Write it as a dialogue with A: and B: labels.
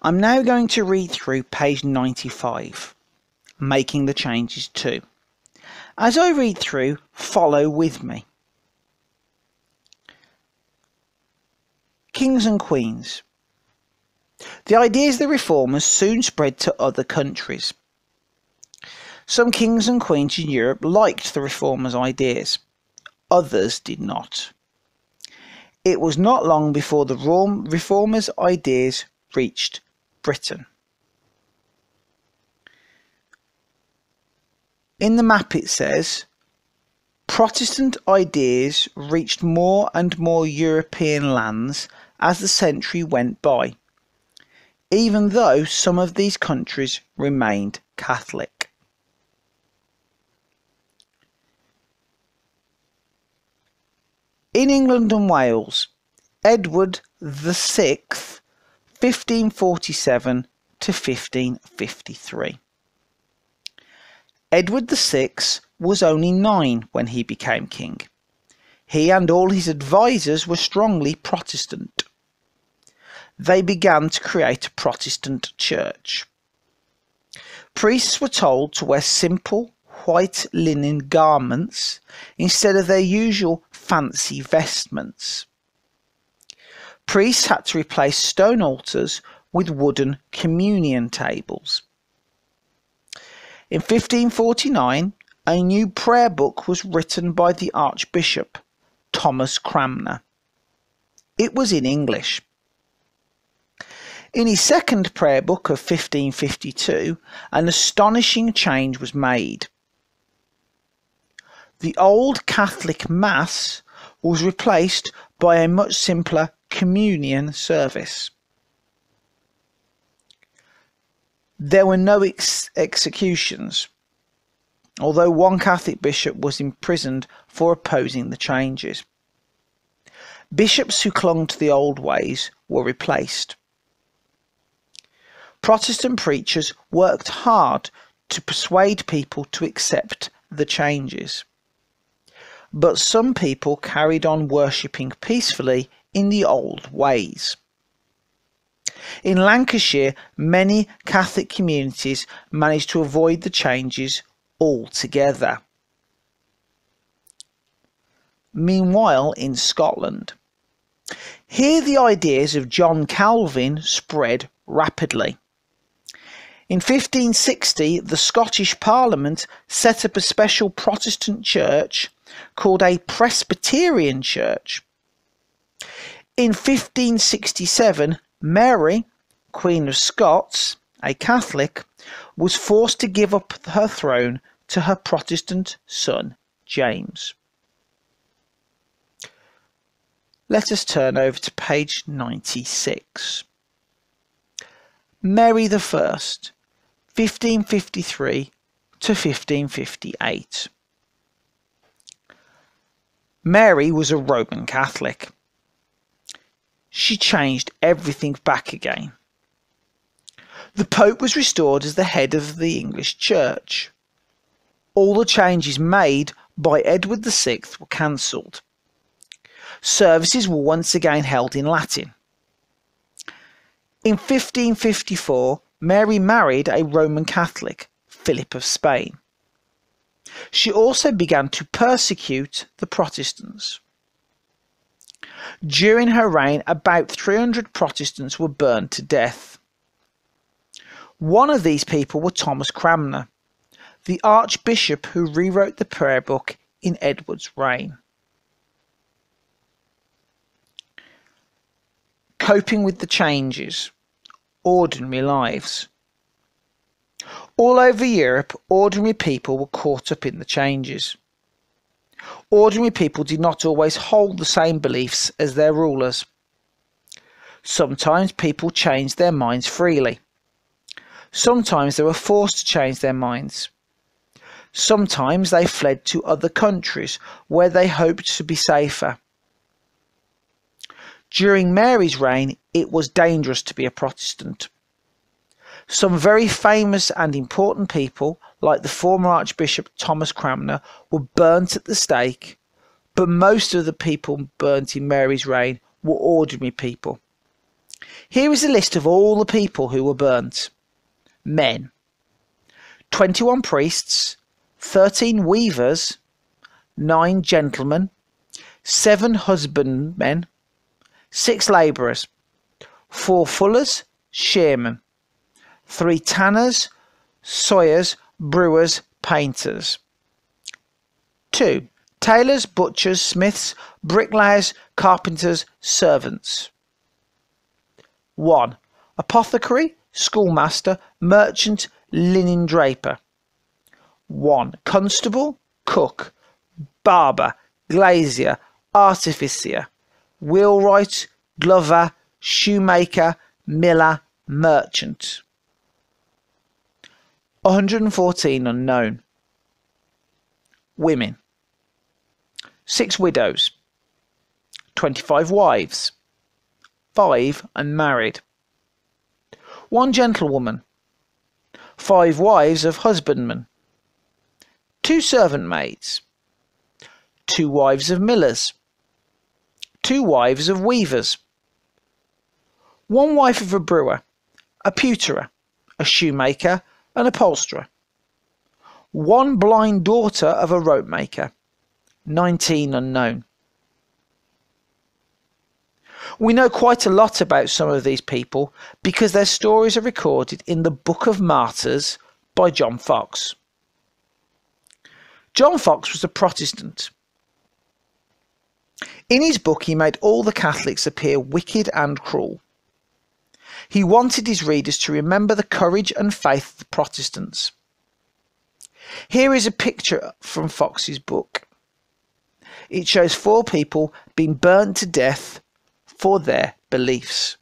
A: I'm now going to read through page 95, making the changes too. As I read through, follow with me. Kings and Queens. The ideas of the reformers soon spread to other countries. Some kings and queens in Europe liked the reformers' ideas. Others did not. It was not long before the reformers' ideas reached Britain. In the map it says, Protestant ideas reached more and more European lands as the century went by, even though some of these countries remained Catholic. In England and Wales, Edward VI, 1547 to 1553. Edward VI was only 9 when he became king. He and all his advisers were strongly Protestant. They began to create a Protestant church. Priests were told to wear simple white linen garments instead of their usual fancy vestments. Priests had to replace stone altars with wooden communion tables. In 1549, a new prayer book was written by the Archbishop, Thomas Cranmer. It was in English. In his second prayer book of 1552, an astonishing change was made. The old Catholic Mass was replaced by a much simpler communion service. There were no executions, although one Catholic bishop was imprisoned for opposing the changes. Bishops who clung to the old ways were replaced. Protestant preachers worked hard to persuade people to accept the changes, but some people carried on worshipping peacefully in the old ways. In Lancashire, many Catholic communities managed to avoid the changes altogether. Meanwhile, in Scotland, here the ideas of John Calvin spread rapidly. In 1560, the Scottish Parliament set up a special Protestant church called a Presbyterian Church. In 1567, Mary, Queen of Scots, a Catholic, was forced to give up her throne to her Protestant son, James. Let us turn over to page 96. Mary the First, 1553 to 1558. Mary was a Roman Catholic. She changed everything back again. The Pope was restored as the head of the English Church. All the changes made by Edward VI were cancelled. Services were once again held in Latin. In 1554, Mary married a Roman Catholic, Philip of Spain. She also began to persecute the Protestants. During her reign, about 300 Protestants were burned to death. One of these people was Thomas Cranmer, the Archbishop who rewrote the prayer book in Edward's reign. Coping with the changes. Ordinary lives. All over Europe, ordinary people were caught up in the changes. Ordinary people did not always hold the same beliefs as their rulers. Sometimes people changed their minds freely. Sometimes they were forced to change their minds. Sometimes they fled to other countries where they hoped to be safer. During Mary's reign, it was dangerous to be a Protestant. Some very famous and important people, like the former Archbishop Thomas Cranmer, were burnt at the stake, but most of the people burnt in Mary's reign were ordinary people. Here is a list of all the people who were burnt. Men: 21 priests, 13 weavers, 9 gentlemen, 7 husbandmen, 6 labourers, 4 fullers, shearmen, 3 tanners, sawyers, brewers, painters. 2 tailors, butchers, smiths, bricklayers, carpenters, servants. 1 apothecary, schoolmaster, merchant, linen draper. 1 constable, cook, barber, glazier, artificer, wheelwright, glover, shoemaker, miller, merchant. 114 unknown. Women: 6 widows, 25 wives, 5 unmarried. 1 gentlewoman, 5 wives of husbandmen, 2 servant maids, 2 wives of millers, 2 wives of weavers, 1 wife of a brewer, a pewterer, a shoemaker, an upholsterer, 1 blind daughter of a rope maker. 19 unknown. We know quite a lot about some of these people because their stories are recorded in the Book of Martyrs by John Foxe. John Foxe was a Protestant. In his book, he made all the Catholics appear wicked and cruel. He wanted his readers to remember the courage and faith of the Protestants. Here is a picture from Foxe's book. It shows 4 people being burnt to death for their beliefs.